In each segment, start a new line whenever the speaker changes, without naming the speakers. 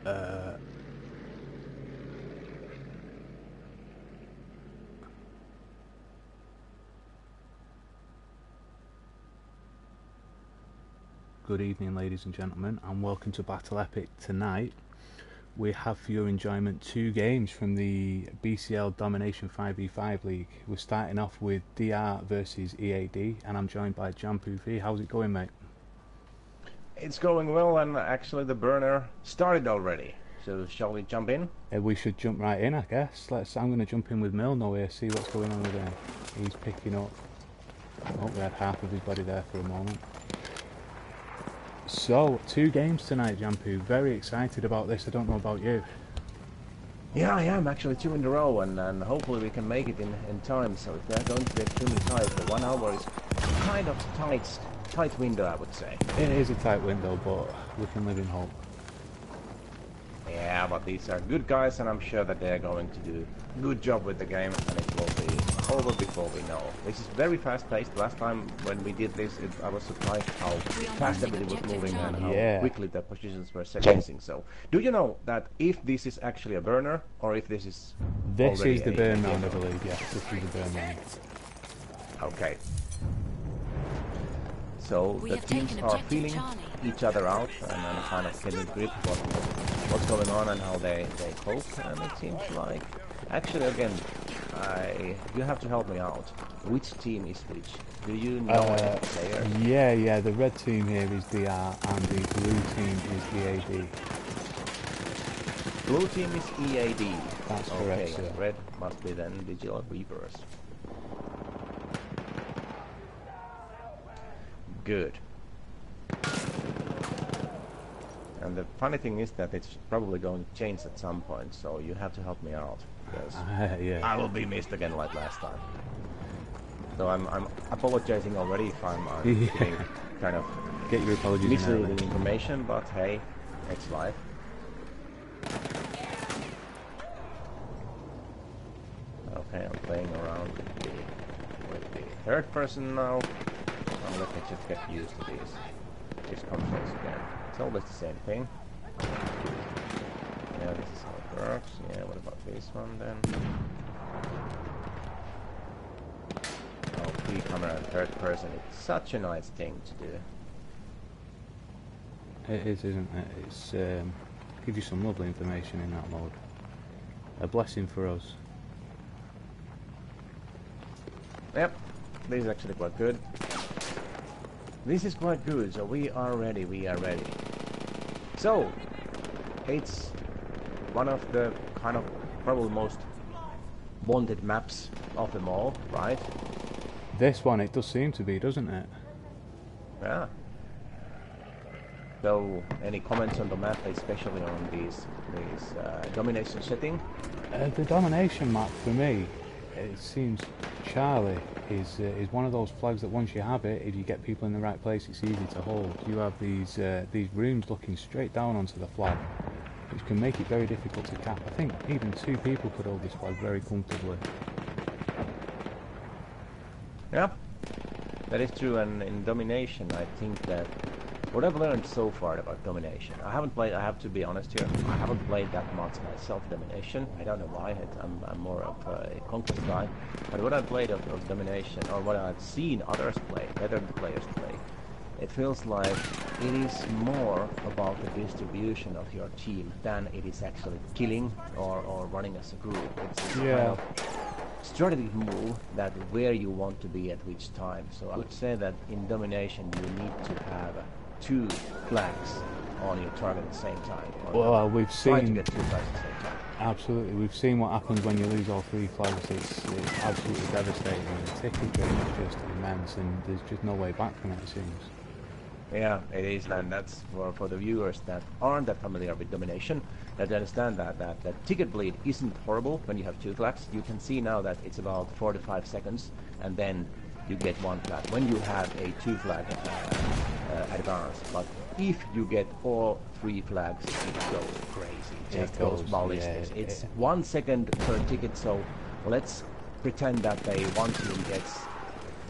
Good evening, ladies and gentlemen, and welcome to Battle Epic. Tonight we have for your enjoyment 2 games from the BCL Domination 5v5 League. We're starting off with DR versus EAD, and I'm joined by Jampu V. How's it going, mate?
It's going well, and actually the burner started already. So shall we jump in?
We should jump right in, I guess. I'm going to jump in with Milno here, see what's going on with him. He's picking up. Oh, we had half of his body there for a moment. So, 2 games tonight, Jampu. Very excited about this. I don't know about you.
Yeah, I am actually 2 in a row, and hopefully we can make it in time. So if they're going to be extremely tight, the 1 hour is kind of tight window, I would say.
It is a tight window, but we can live in hope.
Yeah, but these are good guys, and I'm sure that they're going to do a good job with the game, and it will be over before we know. This is very fast-paced. Last time when we did this, I was surprised how fast everything was moving and how quickly the positions were changing. So, do you know that if this is actually a burner, or if this is...
This is the burn round, I believe, yes. This is the burn round.
Okay. So, the teams are feeling each other out and kind of getting a grip of what's going on and how they cope, and it seems like... Actually, again, you have to help me out. Which team is which? Do you know any players?
Yeah, the red team here is DR and the blue team is EAD.
Blue team is EAD.
That's correct,
okay, red must be then Digital Reapers. Good. And the funny thing is that it's probably going to change at some point, so you have to help me out. Because I will be missed again like last time. So I'm apologizing already if I'm getting kind of
get your apologies
misleading information, but hey, it's life. Okay, I'm playing around with the third person now. Let me just get used to these controls again. It's always the same thing. Yeah, this is how it works. Yeah, what about this one then? Oh, 3 camera and third person. It's such a nice thing to do.
It is, isn't it? It's gives you some lovely information in that mode. A blessing for us.
Yep, this is actually quite good. This is quite good, so we are ready, So, it's one of the kind of probably most wanted maps of them all, right?
This one, it does seem to be, doesn't it?
Yeah. So, any comments on the map, especially on these domination setting?
The domination map, for me, it seems Charlie is one of those flags that once you have it, if you get people in the right place, it's easy to hold. You have these runes looking straight down onto the flag, which can make it very difficult to cap. I think even 2 people could hold this flag very comfortably.
Yeah, that is true. And in Domination, I think that what I've learned so far about Domination, I have to be honest here, I haven't played that much myself, Domination. I don't know why, I'm more of a Conquest guy. But what I've played of Domination, or what I've seen others play, other players play, it feels like it is more about the distribution of your team than it is actually killing or running as a group. It's kind of strategic move that where you want to be at which time. So I would say that in Domination you need to have 2 flags on your target at the same time.
Well, we've seen
to get 2 flags at the same time.
Absolutely, we've seen what happens when you lose all 3 flags. It's absolutely devastating. The ticket drain is just immense, and there's just no way back from it, it seems.
Yeah, it is, and that's for the viewers that aren't that familiar with Domination, that understand that ticket bleed isn't horrible when you have 2 flags. You can see now that it's about 4 to 5 seconds, and then you get 1 flag when you have a 2 flag advance. But if you get all 3 flags, it goes crazy. It goes ballistic. It's 1 second per ticket, so let's pretend that one team gets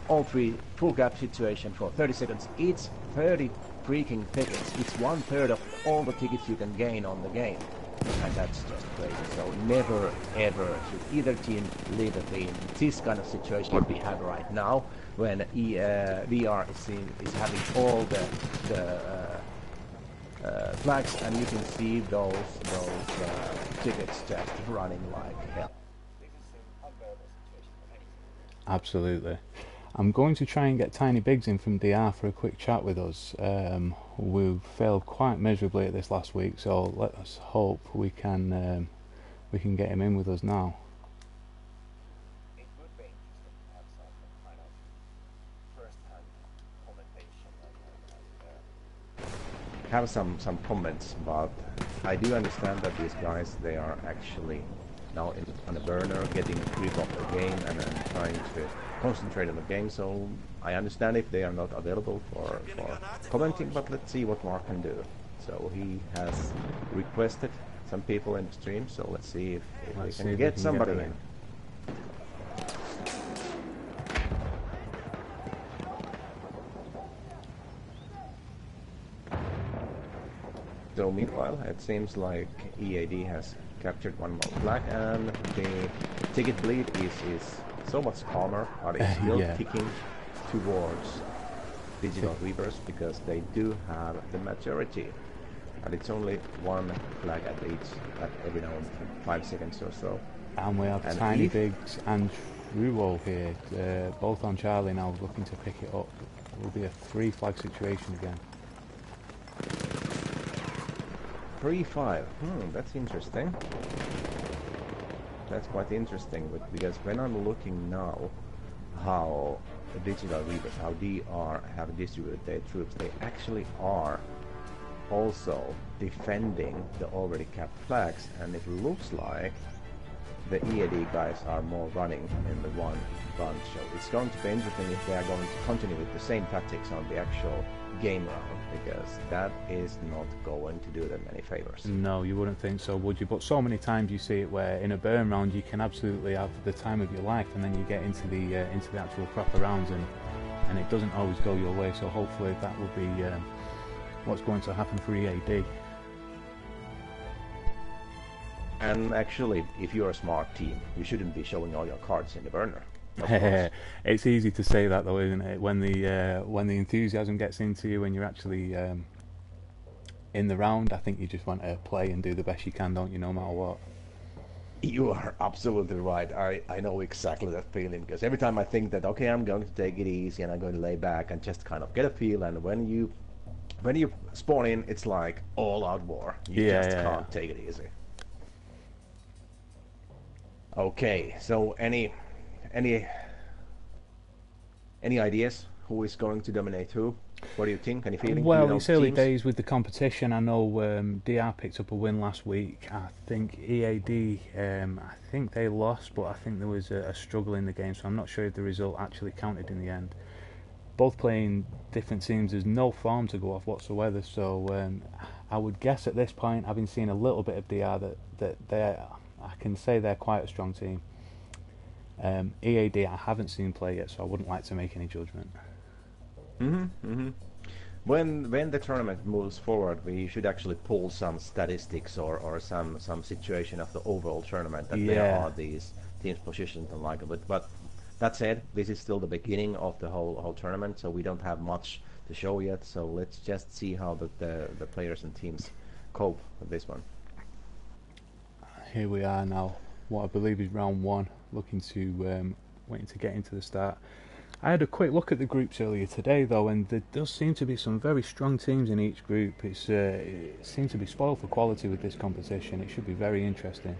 all 3 full cap situation for 30 seconds. It's 30 freaking tickets. It's 1/3 of all the tickets you can gain on the game. And that's just crazy. So never ever should either team leave a team. This kind of situation what we have right now, when VR is having all the flags, and you can see those tickets just running like hell.
Absolutely. I'm going to try and get Tiny Biggs in from DR for a quick chat with us. We failed quite miserably at this last week, so let's hope we can get him in with us now.
It would be interesting to have some kind of first-hand commentation and have some comments, but I do understand that these guys, they are actually now on a burner, getting a grip of the game and trying to concentrate on the game, so I understand if they are not available for commenting, but let's see what Mark can do. So he has requested some people in the stream, so let's see if we can get somebody in. So meanwhile, it seems like EAD has captured one more flag, and the ticket bleed is so much calmer, but it's still ticking towards Digital Reapers because they do have the majority. And it's only one flag at every now and 5 seconds or so.
And we have Tiny Biggs and Ruo here, both on Charlie now, looking to pick it up. It will be a 3-flag situation again.
3-5. That's interesting. That's quite interesting, because when I'm looking now how Digital Reapers, how DR have distributed their troops, they actually are also defending the already capped flags, and it looks like the EAD guys are more running in the one bunch. So it's going to be interesting if they are going to continue with the same tactics on the actual game round, because that is not going to do them any favors.
No, you wouldn't think so, would you? But so many times you see it where in a burn round you can absolutely have the time of your life, and then you get into the actual proper rounds, and it doesn't always go your way. So hopefully that will be what's going to happen for EAD.
And actually, if you're a smart team, you shouldn't be showing all your cards in the burner.
It's easy to say that though, isn't it? When the enthusiasm gets into you, when you're actually in the round, I think you just want to play and do the best you can, don't you, no matter what.
You are absolutely right. I know exactly that feeling, because every time I think that, okay, I'm going to take it easy and I'm going to lay back and just kind of get a feel, and when you spawn in, it's like all out war. You just can't take it easy. Okay, so any ideas who is going to dominate who? What do you think? Any feeling?
Well, it's early days with the competition. I know DR picked up a win last week. I think EAD, I think they lost, but I think there was a struggle in the game, so I'm not sure if the result actually counted in the end. Both playing different teams, there's no form to go off whatsoever, so I would guess at this point, having seen a little bit of DR, that I can say they're quite a strong team. EAD I haven't seen play yet, so I wouldn't like to make any judgment.
When the tournament moves forward, we should actually pull some statistics or some situation of the overall tournament, that there are these teams positioned and like it. But that said, this is still the beginning of the whole tournament, so we don't have much to show yet. So let's just see how the players and teams cope with this one.
Here we are now, what I believe is round 1, looking to waiting to get into the start. I had a quick look at the groups earlier today though, and there does seem to be some very strong teams in each group. It seems to be spoiled for quality with this competition. It should be very interesting.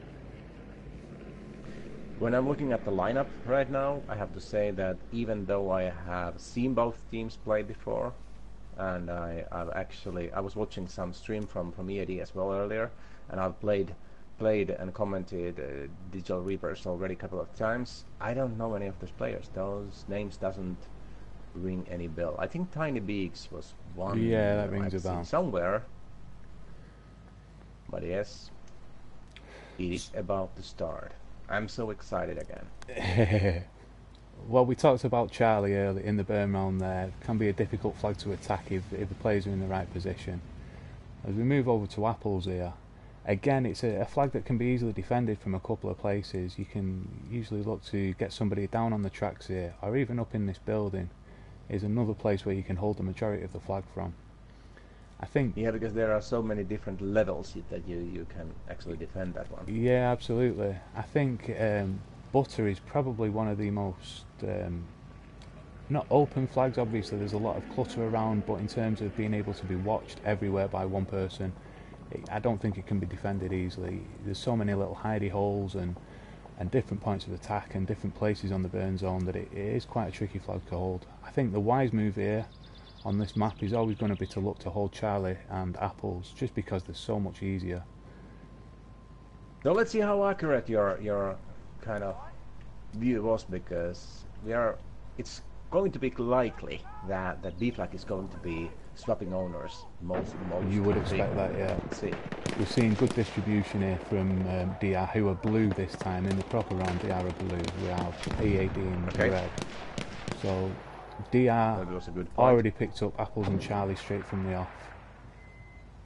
When I'm looking at the lineup right now, I have to say that even though I have seen both teams play before, and I was watching some stream from EAD as well earlier, and I've played and commented Digital Reapers already a couple of times. I don't know any of those players. Those names doesn't ring any bell. I think Tiny Biggs was one.
Yeah, that rings a bell
somewhere. But yes, it is about to start. I'm so excited again.
Well, we talked about Charlie earlier in the burn round there. It can be a difficult flag to attack if the players are in the right position. As we move over to Apples here, again it's a flag that can be easily defended from a couple of places. You can usually look to get somebody down on the tracks here, or even up in this building is another place where you can hold the majority of the flag from. I think...
Yeah, because there are so many different levels that you can actually defend that one.
Yeah, absolutely. I think Butter is probably one of the most... not open flags, obviously there's a lot of clutter around, but in terms of being able to be watched everywhere by one person, I don't think it can be defended easily. There's so many little hidey holes and different points of attack and different places on the burn zone that it is quite a tricky flag to hold. I think the wise move here on this map is always going to be to look to hold Charlie and Apples, just because they're so much easier.
So let's see how accurate your kind of view was, because it's going to be likely that B flag is going to be swapping owners most.
You would expect that, yeah.
Let's see.
We've seen good distribution here from DR, who are blue this time. In the proper round, DR are blue. We have EAD in red. So DR already picked up Apples and Charlie straight from the off.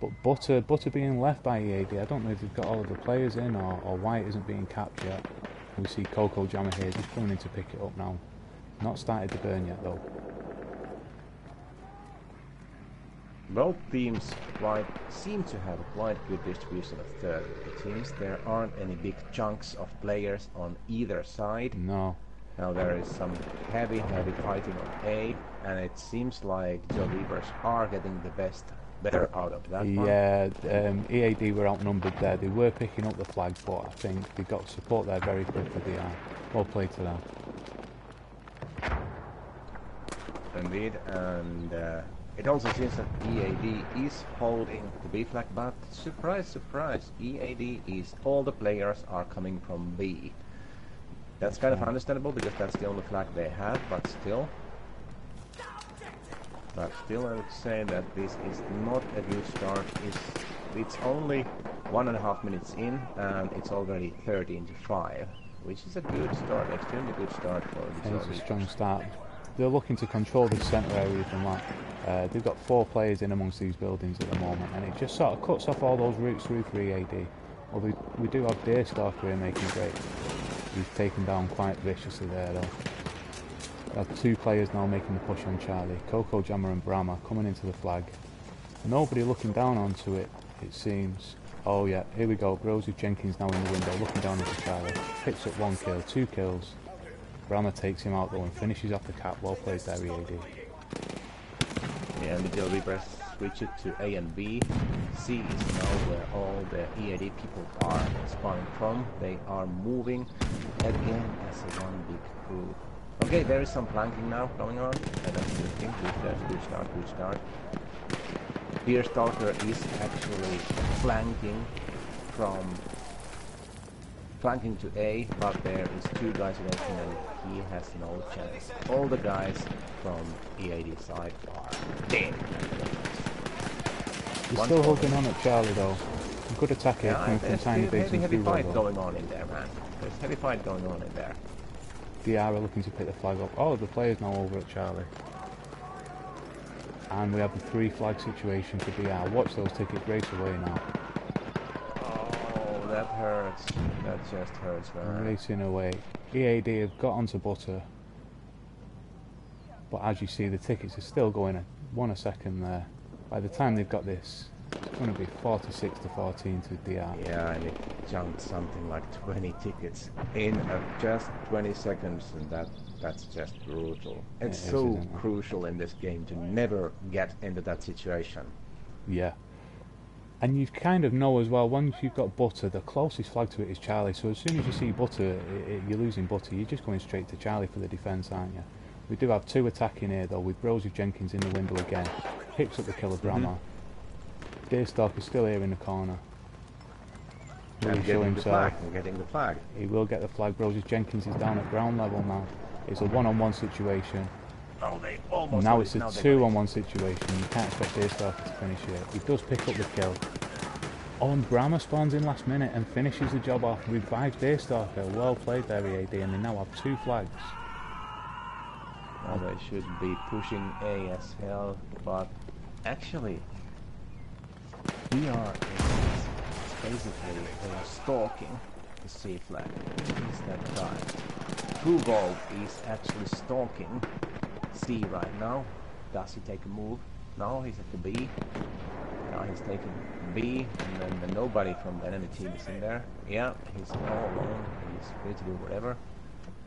But Butter being left by EAD, I don't know if they've got all of the players in or why it isn't being capped yet. We see Coco Jammer here just coming in to pick it up now. Not started the burn yet though.
Both teams seem to have a quite good distribution of third teams. There aren't any big chunks of players on either side.
No.
Now there is some heavy fighting on A, and it seems like Joe Reapers are getting the better out of that one.
Yeah, EAD were outnumbered there. They were picking up the flag, but I think they got support there very quick for the well played to them.
Indeed, and it also seems that EAD is holding the B flag, but surprise, surprise, EAD is all the players are coming from B. That's kind of understandable because that's the only flag they have, but still I would say that this is not a good start. It's only 1.5 minutes in, and it's already 13-5, which is a good start, extremely good start for the
It's a strong start. They're looking to control the centre area from that. They've got 4 players in amongst these buildings at the moment, and it just sort of cuts off all those routes through for EAD. Well, we do have Daystalker here making great. He's taken down quite viciously there though. We have 2 players now making the push on Charlie. Coco Jammer and Brahma coming into the flag. Nobody looking down onto it, it seems. Oh yeah, here we go. Rosie Jenkins now in the window looking down into Charlie. Picks up 1 kill, 2 kills. Brahma takes him out though and finishes off the cap. Well played there, EAD.
Yeah, and the Joe Reapers switch it to A and B. C is now where all the EAD people are spawning from. They are moving again as one big crew. Okay, there is some flanking now going on. And that's a good thing. Good start. Here Stalker is actually flanking to A, but there is 2 guys against him and he has no chance. All the guys from EAD side are dead.
He's still holding on at Charlie though. Good attack here coming from Tiny Bigs and
heavy fight going on in there, man. There's heavy fight going on in there.
DR are looking to pick the flag up. Oh, the player's now over at Charlie. And we have the 3 flag situation for DR. Watch those tickets race away now.
Oh, that hurts. That just hurts, man.
Racing away. EAD have got onto Butter. But as you see, the tickets are still going at 1 a second there. By the time they've got this, it's going to be 46-14 to DR.
Yeah, and it jumped something like 20 tickets in just 20 seconds, and that's just brutal. It's so crucial in this game to never get into that situation.
Yeah. And you kind of know as well, once you've got Butter, the closest flag to it is Charlie, so as soon as you see Butter, you're losing Butter, you're just going straight to Charlie for the defence, aren't you? We do have 2 attacking here though, with Rosie Jenkins in the window again. Picks up the kill of Brahma. Daystalker's still here in the corner.
Will he show himself? Getting the flag.
He will get the flag. Rosie Jenkins is down at ground level now. It's a 1-on-1 situation.
Oh, they almost
now it's a 2-on-1 situation. You can't expect Daystalker to finish it. He does pick up the kill. Oh, and Brahma spawns in last minute and finishes the job off. Revives Daystalker. Well played there, EAD, and they now have 2 flags.
Well, they should be pushing A as hell, but actually, BR is basically they are stalking the C flag. Who is that guy? True Gold is actually stalking C right now. Does he take a move? No, he's at the B. Now he's taking B, and then nobody from the enemy team is in there. Yeah, he's all alone. He's free to do whatever.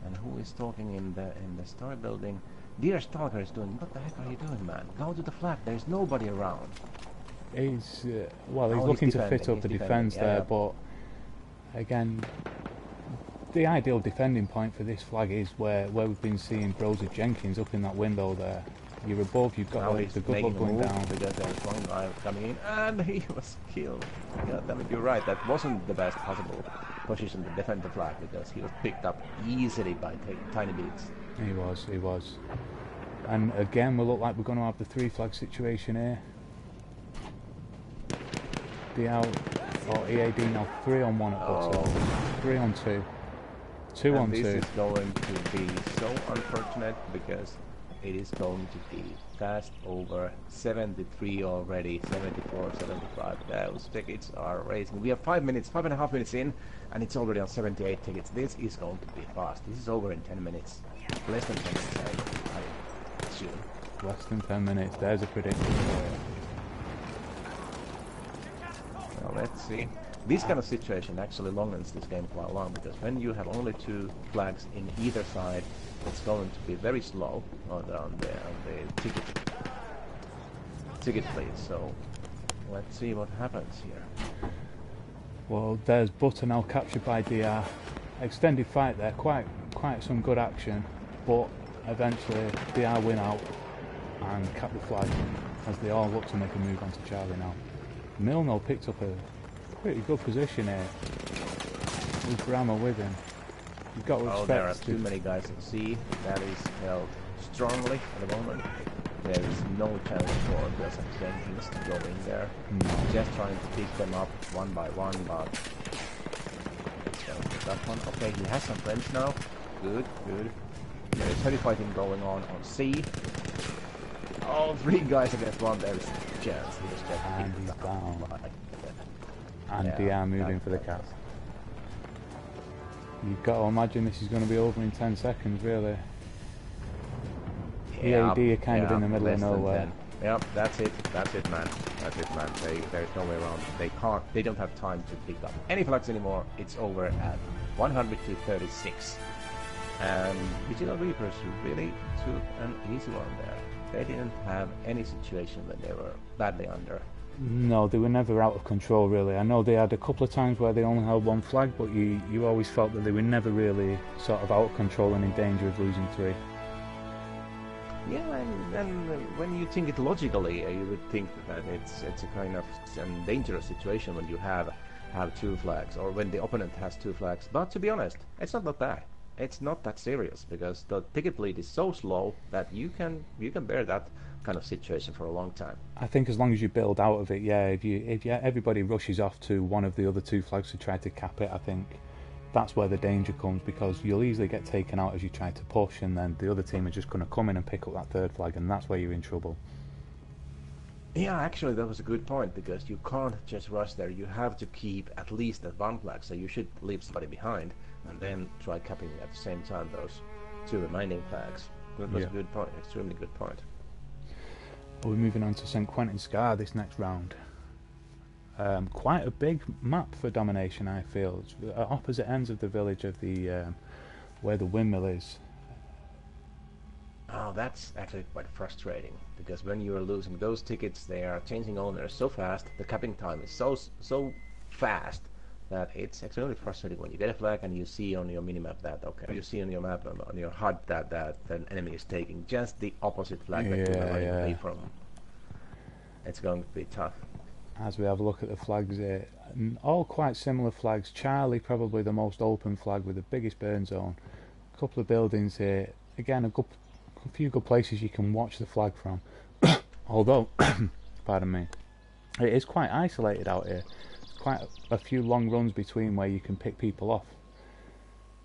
And who is talking in the story building? Dear Stalker is doing. What the heck are you doing, man? Go to the flag. There's nobody around.
He's well, he's looking to fit up the defence there, but again, the ideal defending point for this flag is where we've been seeing Broser Jenkins up in that window there. You're above, you've got the good luck going down.
Because there's one guy coming in and he was killed. God damn it, you're right, that wasn't the best possible position to defend the flag because he was picked up easily by tiny beats.
He was. And again, we look like we're going to have the 3 flag situation here. DL or EAD now 3 on 1 at bottom, 3 on 2, 2 on 2.
This is going to be so unfortunate because it is going to be fast over 73 already, 74, 75. Those tickets are racing. We have 5 minutes, 5.5 minutes in, and it's already on 78 tickets. This is going to be fast. This is over in 10 minutes. Less than 10 minutes, I assume.
Less than 10 minutes, there's a prediction.
Well, let's see. This kind of situation actually longens this game quite long because when you have only 2 flags in either side, it's going to be very slow on the ticket please. So let's see what happens here.
Well, there's Butter now captured by DR. Extended fight there, quite some good action, but eventually DR win out and cap the flag as they all look to make a move onto Charlie now. Milno picked up a pretty good position here with Brahma with him. You've got to expect
there are too many guys at C. That is held strongly at the moment. There is no chance for Wilson Jenkins to go in there.
No.
Just trying to pick them up one by one, but that one. Okay, he has some friends now. Good. There is heavy fighting going on C. Oh, 3 guys against 1. There is a chance. He was just
and he's down. And
yeah,
DR moving for the cap. You've got to imagine this is going to be over in 10 seconds, really.
Yeah,
EAD are kind of in the middle of nowhere.
Yep, that's it, man. There's no way around. They don't have time to pick up any flags anymore. It's over at 100 to 36. And Digital Reapers really took an easy one there. They didn't have any situation when they were badly under.
No, they were never out of control, really. I know they had a couple of times where they only held 1 flag, but you always felt that they were never really sort of out of control and in danger of losing 3.
Yeah, and when you think it logically, you would think that it's a kind of dangerous situation when you have 2 flags, or when the opponent has 2 flags. But to be honest, it's not that bad. It's not that serious because the ticket lead is so slow that you can bear that kind of situation for a long time.
I think as long as you build out of it, yeah. If everybody rushes off to one of the other 2 flags to try to cap it, I think that's where the danger comes, because you'll easily get taken out as you try to push, and then the other team are just going to come in and pick up that 3rd flag, and that's where you're in trouble.
Yeah, actually that was a good point, because you can't just rush there. You have to keep at least that 1 flag, so you should leave somebody behind and then try capping at the same time those 2 remaining flags. That was a good point, extremely good point.
We're moving on to St. Quentin Scar this next round. Quite a big map for Domination, I feel. It's at opposite ends of the village of the where the windmill is.
Oh, that's actually quite frustrating, because when you are losing those tickets, they are changing owners so fast, the capping time is so fast, that it's extremely frustrating when you get a flag and you see on your minimap that, you see on your map, on your HUD that an enemy is taking just the opposite flag that you are running away from. It's going to be tough.
As we have a look at the flags here, all quite similar flags. Charlie probably the most open flag with the biggest burn zone. A couple of buildings here. Again, a few good places you can watch the flag from. Although, pardon me, it is quite isolated out here. Quite a few long runs between where you can pick people off.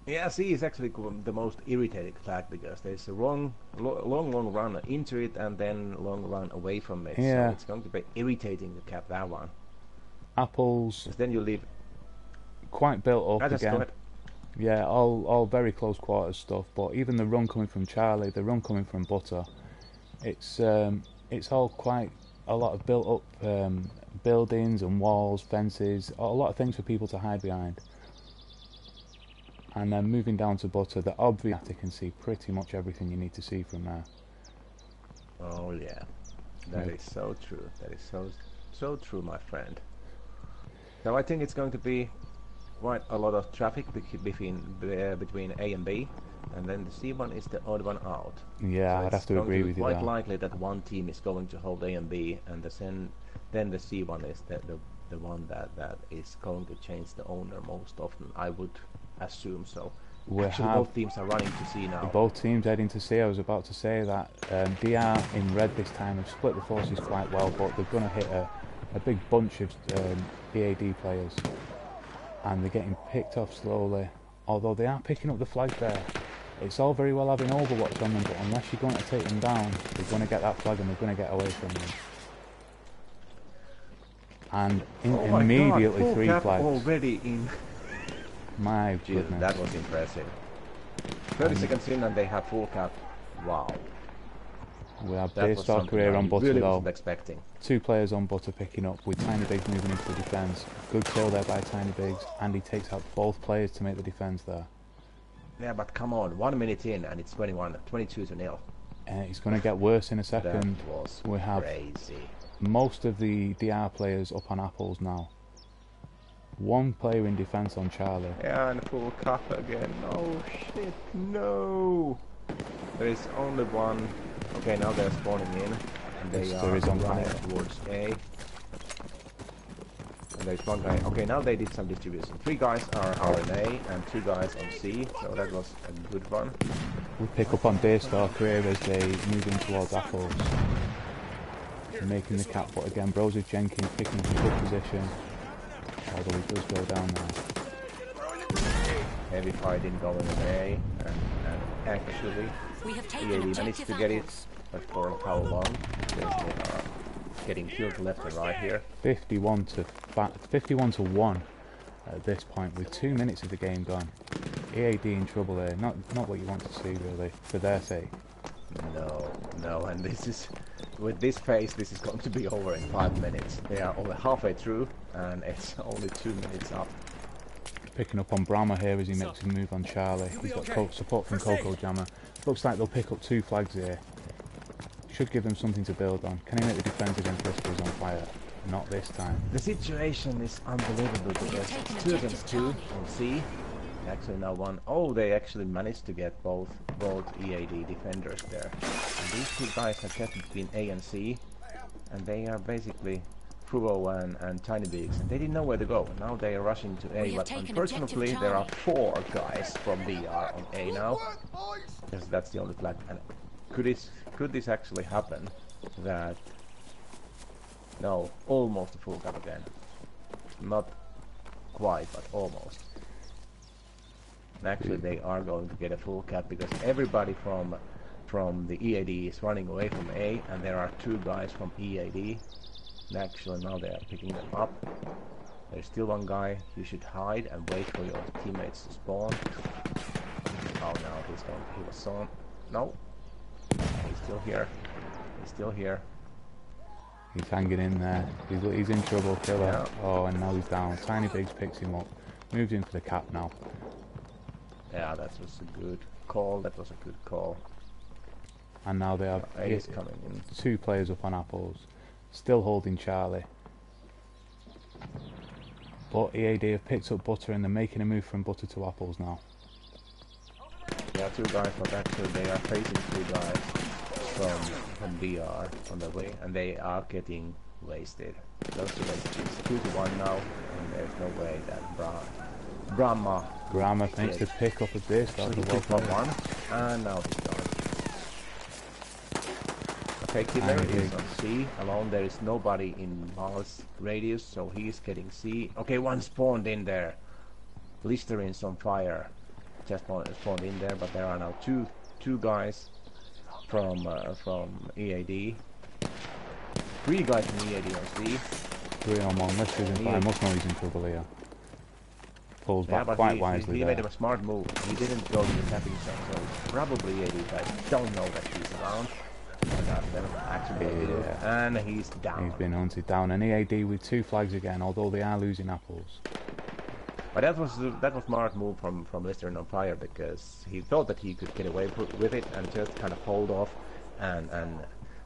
Yeah, C is actually the most irritating flag because there's a long run into it and then long run away from it. So
Yeah,
it's going to be irritating to cap that one.
Apples
Because then you leave.
quite built
I
up
just go
again.
ahead.
Yeah, all very close quarters stuff. But even the run coming from Charlie, the run coming from Butter, it's all quite a lot of built up buildings and walls, fences, a lot of things for people to hide behind. And then moving down to Butter, the obvious you can see pretty much everything you need to see from there.
Oh yeah, that is so true. That is so true, my friend. Now I think it's going to be quite a lot of traffic between A and B, and then the C one is the odd one out.
Yeah,
So
I'd have to agree with you
quite
there.
likely that one team is going to hold A and B, and then the C one is the one that is going to change the owner most often. I would assume so.
We
Actually,
have
both teams are running to C now.
both teams heading to C. I was about to say that DR in red this time have split the forces quite well, but they're going to hit a big bunch of EAD players, and they're getting picked off slowly. Although they are picking up the flag there. It's all very well having Overwatch on them, but unless you're going to take them down, they're going to get that flag and they're going to get away from them. And immediately
God,
3
cap
flags.
already in.
My
Jeez,
goodness.
that was impressive. 30 seconds in and they have full cap. Wow.
We have
That was
Daystar
something
career
I
on Butter
really
though.
wasn't expecting.
2 players on Butter picking up with Tiny Bigs moving into the defence. Good kill there by Tiny Bigs, and he takes out both players to make the defence there.
Yeah, but come on, 1 minute in and it's 22 to 0.
It's going to get worse in a second.
That was
We have
crazy.
most of the DR players up on Apples now. 1 player in defence on Charlie.
Yeah, and full cap again. Oh shit, no! There is only one. Okay, now they're spawning in. And they
Yes,
are
there is on
running
fire.
towards A. And there's one guy. Okay, now they did some distribution. 3 guys are in A and 2 guys on C, so that was a good one.
We pick up on Daystar career as they move in towards Apples. Making the cap, but again, Broseph Jenkins picking up a good position. Although he does go down now.
Heavy fighting going in A, and actually,
We have taken
EAD managed
objective
to get it,
apples.
but for how long? Because they are getting killed left and right here.
51 to 1 at this point, with 2 minutes of the game gone. EAD in trouble there. Not what you want to see really, for their sake.
No, and this is, with this phase, this is going to be over in 5 minutes. They are only halfway through, and it's only 2 minutes up.
Picking up on Brahma here as he makes a move on Charlie. He's got support from Coco Jammer. Looks like they'll pick up 2 flags here. Should give them something to build on. Can he make the defence against Whispers on fire? Not this time.
The situation is unbelievable because
taken
2
objective
against 2
Charlie.
on C. Actually now 1. Oh, they actually managed to get both EAD defenders there. And these 2 guys have kept between A and C, and they are basically Fubo and Tiny Bigs, and they didn't know where to go. Now they are rushing to A,
have
but
taken
unfortunately
objective
there are
Charlie.
4 guys from DR on A now. Because that's the only flag. And could this actually happen? That no, almost a full cap again. Not quite, but almost. And actually, they are going to get a full cap because everybody from the EAD is running away from A, and there are 2 guys from EAD. And actually, now they are picking them up. There's still 1 guy. You should hide and wait for your teammates to spawn. Oh no, he was on. No, he's still here. He's still here.
He's hanging in there. He's in trouble. Killer.
Yeah.
Oh, and now he's down. Tiny Bigs picks him up. Moves in for the cap now.
Yeah, that was a good call. That was a good call.
And now they have
A is coming in.
2 players up on Apples. Still holding Charlie. But EAD have picked up Butter and they're making a move from Butter to Apples now.
Yeah, 2 guys, but actually they are facing 2 guys from BR on the way, and they are getting wasted. Those 2 wasted. It's 2 to 1 now, and there's no way that Brahma
makes the pick up of this.
So he picked up 1, and now he's gone. Okay, Killer is on C alone. There is nobody in Mars radius, so he's getting C. Okay, 1 spawned in there. Blisterin's on fire. just spawned in there, but there are now two guys from EAD, 3 guys from EAD on C.
3 on 1. This isn't fine. Must know he's in trouble here. Pulls
Yeah,
back
but
quite wisely
he
there.
made a smart move. He didn't go to the capping zone, so probably EAD guys don't know that he's around. Actually, and he's down.
He's been hunted down, and EAD with 2 flags again, although they are losing apples.
But that was a smart move from Lister on fire, because he thought that he could get away with it and just kind of hold off and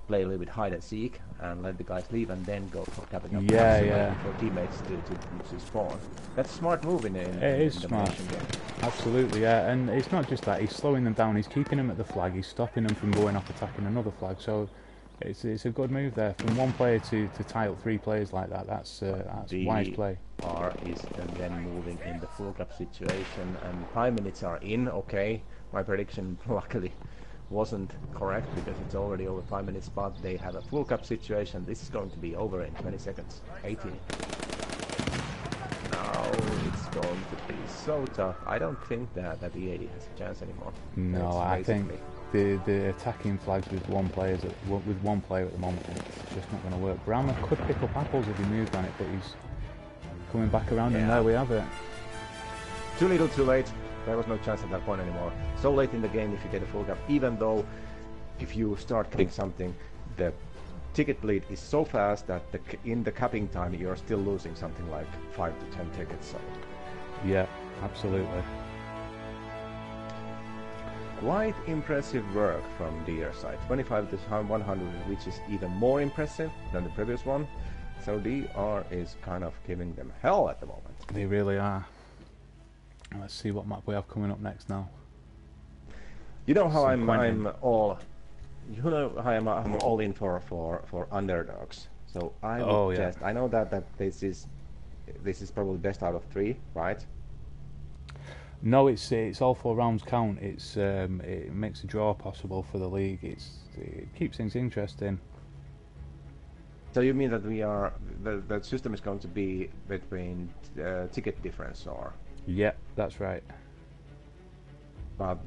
play a little bit hide and seek and let the guys leave and then go for capping up. For teammates to spawn. That's a smart move in
It is smart.
Game.
Absolutely, yeah. And it's not just that, he's slowing them down, he's keeping them at the flag, he's stopping them from going off attacking another flag, so it's a good move there. From 1 player to tie up 3 players like that, that's wise play.
R is again moving in the full cap situation, and 5 minutes are in. Okay, my prediction luckily wasn't correct because it's already over 5 minutes, but they have a full cap situation. This is going to be over in 20 seconds. 18. Now it's going to be so tough. I don't think that EAD has a chance anymore.
No, I think the attacking flags with 1 player at the moment, it's just not going to work. Brahma could pick up apples if he moved on it, but he's coming back around, and there we have it.
Too little, too late. There was no chance at that point anymore. So late in the game if you get a full cap, even though if you start capping something, the ticket bleed is so fast that in the capping time you're still losing something like 5 to 10 tickets. So.
Yeah, absolutely.
Quite impressive work from DR side. 25 to 100, which is even more impressive than the previous one. So DR is kind of giving them hell at the moment.
They really are. Let's see what map we have coming up next now.
You know how I'm all. You know how I'm all in for underdogs. So I would just. I know that this is probably best out of 3, right?
No, it's all 4 rounds count. It makes a draw possible for the league. It keeps things interesting.
So you mean that the system is going to be between ticket difference, or?
Yeah, that's right.
But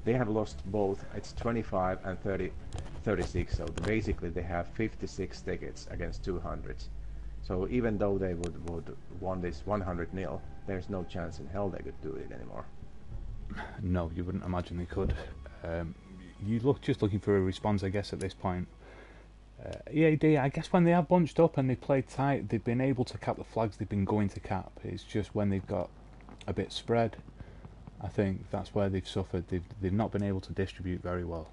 they have lost both. It's 25 and 36. So basically they have 56 tickets against 200. So even though they would won this 100-0, there's no chance in hell they could do it anymore.
No, you wouldn't imagine they could. You just looking for a response, I guess, at this point. EAD, I guess when they have bunched up and they played tight, they've been able to cap the flags they've been going to cap. It's just when they've got a bit spread, I think that's where they've suffered. They've not been able to distribute very well.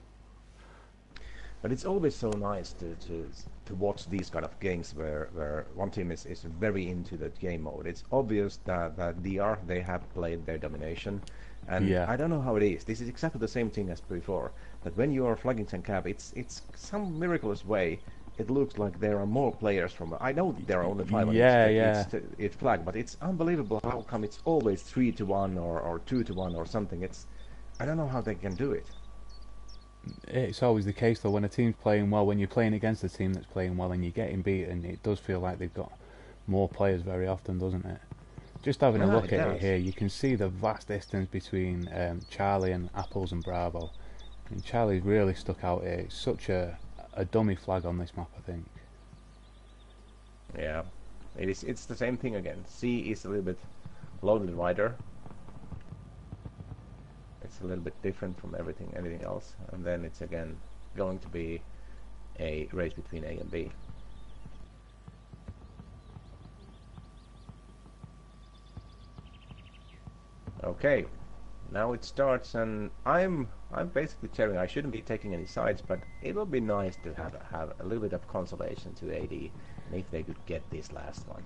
But it's always so nice to watch these kind of games where one team is very into the game mode. It's obvious that DR, they have played their domination, and I don't know how it is. This is exactly the same thing as before. That when you are flagging and cap, it's some miraculous way. It looks like there are more players from. I know there are only 5 it's flagged, but it's unbelievable how come it's always 3 to 1 or 2 to 1 or something. I don't know how they can do it.
It's always the case though, when a team's playing well, when you're playing against a team that's playing well and you're getting beaten, it does feel like they've got more players very often, doesn't it? Just having a look at it here, you can see the vast distance between Charlie and Apples and Bravo. I mean, Charlie's really stuck out here. It's such a dummy flag on this map, I think.
Yeah, it's the same thing again. C is a little bit loaded wider. It's a little bit different from anything else, and then it's again going to be a race between A and B. Okay, now it starts, and I'm basically cheering. I shouldn't be taking any sides, but it would be nice to have a little bit of consolation to AD, and if they could get this last one.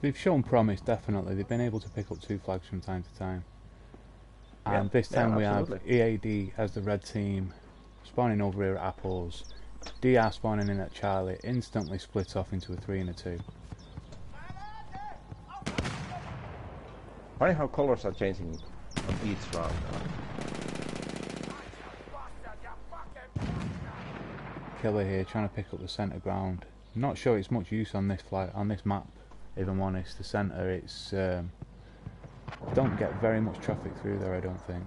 They've shown promise, definitely. They've been able to pick up 2 flags from time to time. And this time we have EAD as the red team, spawning over here at Apples, DR spawning in at Charlie, instantly split off into a 3 and a 2.
Funny how colors are changing on each round.
Killer here trying to pick up the centre ground. Not sure it's much use on this map, if I'm honest. The centre, it's Don't get very much traffic through there, I don't think.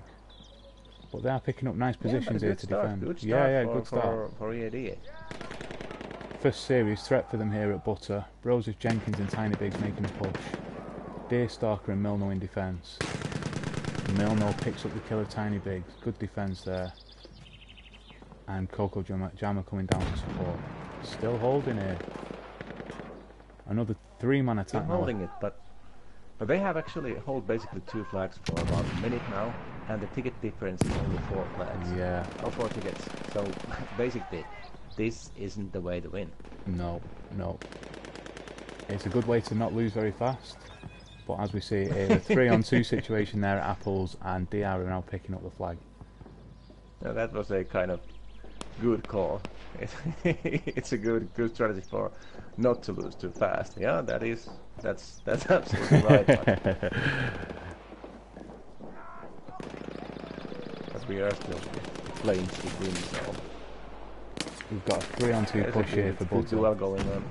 But they are picking up nice positions here to defend.
Good start
Yeah,
for,
good start.
For EAD.
First serious threat for them here at Butter. Roses, Jenkins and Tiny Bigs making a push. Deerstalker and Milno in defence. Milno picks up the kill of Tiny Bigs. Good defence there. And Coco Jammer coming down to support. Still holding here. Another 3-man attack.
Still holding it, but they have actually hold basically 2 flags for about a minute now, and the ticket difference is only 4 flags.
Yeah.
Oh, 4 tickets. So basically, this isn't the way to win.
No. It's a good way to not lose very fast. But as we see here, the 3-on-2 situation there at Apples, and DR are now picking up the flag.
Now that was a kind of good call. It's a good strategy for not to lose too fast. Yeah, that's absolutely right. But we are still playing to win, so
We've got a 3-on-2 push here for Butter.
Duel going on.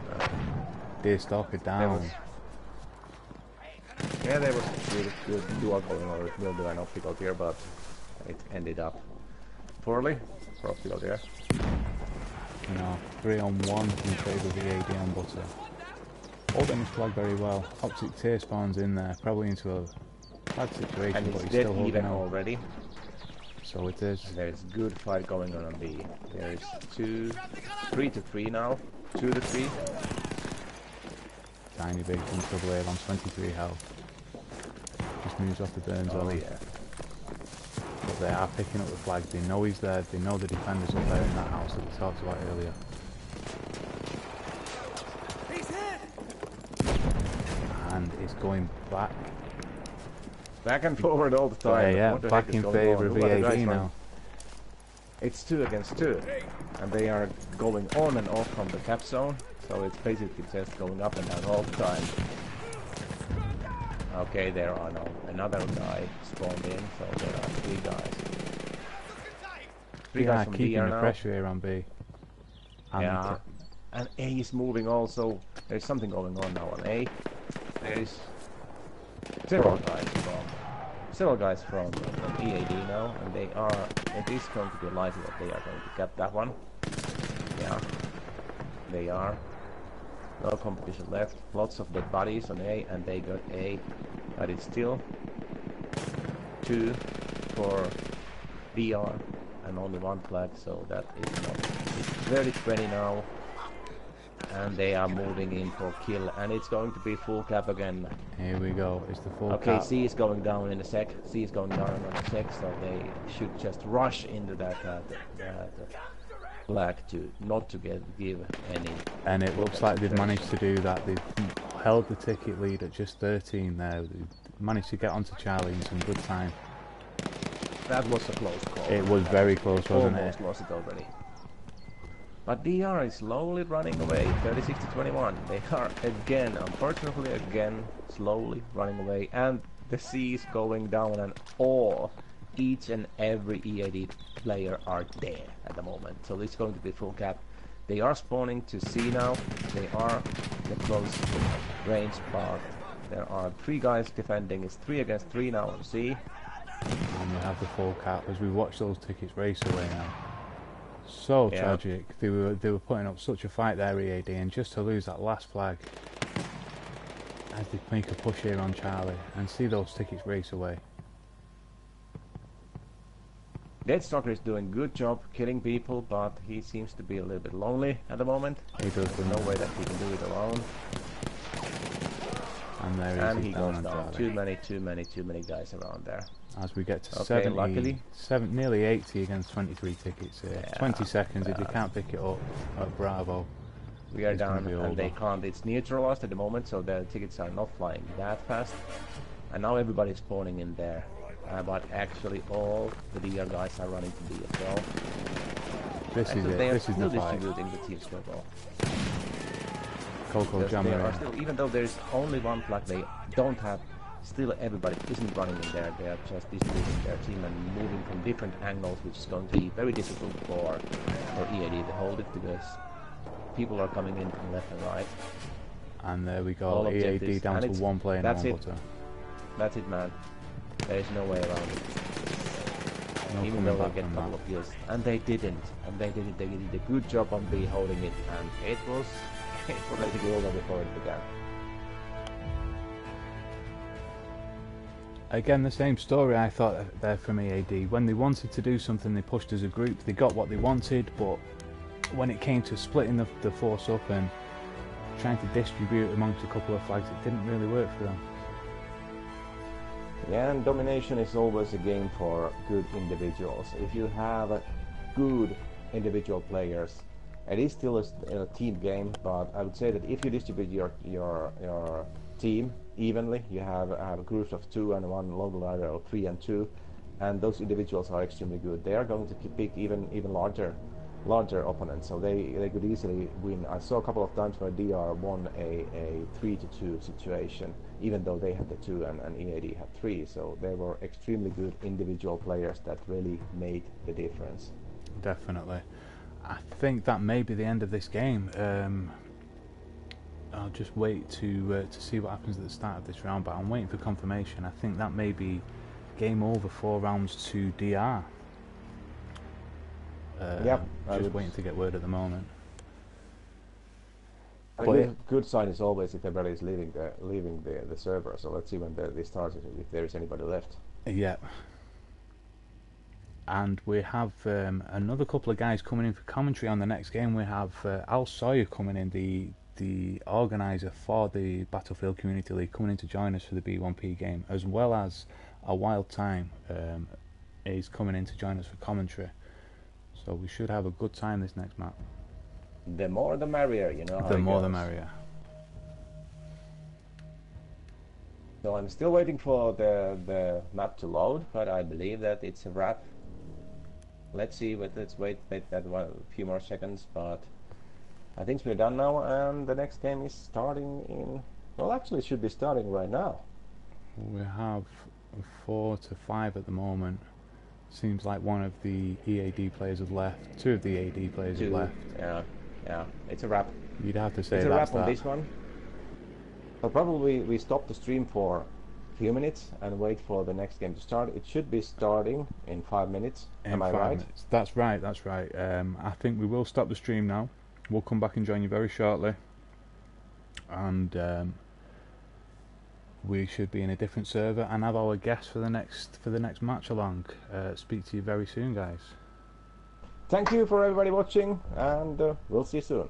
Deerstalker down.
There was good duel going on with Mildew and Optical here, but it ended up poorly for Optical here.
3-on-1 in favour of EAD on Butter. Holding his flag very well. Optic Tear spawns in there, probably into a bad situation,
And
but
he's
he's still
dead
holding
even
out.
already.
So it is.
And there's good fight going on B. There's 3 to 3 now. 2 to 3.
Tiny Big in trouble here on 23 health. Just moves off the burn zone.
Oh yeah.
But they are picking up the flag. They know he's there. They know the defenders are there in that house that we talked about earlier. And it's going
back and forward all the time.
Yeah, back in favour of EAD now.
It's 2 against 2, and they are going on and off from the cap zone, so it's basically just going up and down all the time. Okay, there are now another guy spawned in, so there are 3 guys. 3 guys from
keeping
DR
the
now.
pressure here on B.
Yeah, and A is moving also. There's something going on now on A. There's several guys from EAD now, and they are. It is going to be likely that they are going to get that one. Yeah, they are. No competition left. Lots of dead bodies on A, and they got A, but it's still 2 for DR and only 1 flag, so that is not. It's 30-20 now. And they are moving in for kill, and it's going to be full cap again.
Here we go, it's the full cap.
Okay, C is going down in a sec. C is going down in a sec, so they should just rush into that flag to not to give any.
And it looks like they've managed to do that. They've held the ticket lead at just 13 there. They've managed to get onto Charlie in some good time.
That was a close call.
It was very close, wasn't it?
Almost lost it already. But DR is slowly running away, 36-21. They are again, unfortunately again, slowly running away. And the C is going down, and each and every EAD player are there at the moment. So it's going to be full cap. They are spawning to C now. They are in close range, but there are 3 guys defending. It's 3 against 3 now on C.
And we have the full cap as we watch those tickets race away now. So tragic. They were putting up such a fight there, EAD, and just to lose that last flag as they make a push here on Charlie and see those tickets race away.
Deathstalker is doing good job killing people, but he seems to be a little bit lonely at the moment.
He does.
There's no way that he can do it alone.
And there
he
down
goes
on
down.
Charlie.
Too many guys around there.
As we get to
Okay, luckily.
nearly 80 against 23 tickets here.
Yeah,
20 seconds. If you can't pick it up at Bravo,
we are
it's
down,
gonna be
and they
over.
can't. It's neutralized at the moment, so the tickets are not flying that fast. And now everybody's spawning in there. But actually, all the DR guys are running to B as well.
This is it.
They are
This is
still
the fight.
distributing the teams as well.
Coco
Because they
Jammer
are
in.
still, even though there's only 1 flag, they don't have. Still, everybody isn't running in there. They are just distributing their team and moving from different angles, which is going to be very difficult for EAD to hold it, because people are coming in from left and right.
And there we go.
All
EAD
objectives,
down
and
to
it's-
1 player now
that's
on
it.
Butter.
That's it, man. There is no way around it.
No
Even
coming
though they
back
get a
from
couple
that.
of kills, and they didn't. They did a good job on holding it, and it was basically over before it began.
Again, the same story I thought there from EAD. When they wanted to do something, they pushed as a group. They got what they wanted, but when it came to splitting the force up and trying to distribute amongst a couple of flags, it didn't really work for them.
Yeah, and Domination is always a game for good individuals. If you have good individual players, it is still a team game, but I would say that if you distribute your team evenly, you have groups of 2 and 1 local leader, or 3 and 2, and those individuals are extremely good. They are going to pick even larger opponents, so they could easily win. I saw a couple of times where DR won a 3-2 situation, even though they had the 2 and EAD had 3, so they were extremely good individual players that really made the difference.
Definitely. I think that may be the end of this game. I'll just wait to see what happens at the start of this round, but I'm waiting for confirmation. I think that may be game over, 4 rounds to DR.
Yep,
just waiting to get word at the moment.
A good sign is always if everybody is leaving the server. So let's see when they start, if there is anybody left.
Yeah. And we have another couple of guys coming in for commentary on the next game. We have Al Sawyer coming in, the organizer for the Battlefield Community League, coming in to join us for the B1P game, as well as a Wild Time is coming in to join us for commentary. So we should have a good time this next map.
The more the merrier, you know.
The more the merrier.
So I'm still waiting for the map to load, but I believe that it's a wrap. Let's see, let's wait that a few more seconds, but I think we're done now, and the next game is starting in, well, actually it should be starting right now.
We have 4 to 5 at the moment. Seems like one of the EAD players have left. 2 of the EAD players have left.
Yeah, it's a wrap.
You'd have to say
it's a
that's
wrap on this one. But probably we stop the stream for a few minutes and wait for the next game to start. It should be starting in 5 minutes. Am I right?
Minutes. That's right. I think we will stop the stream now. We'll come back and join you very shortly, and we should be in a different server and have our guests for the next match along. Speak to you very soon, guys.
Thank you for everybody watching, and we'll see you soon.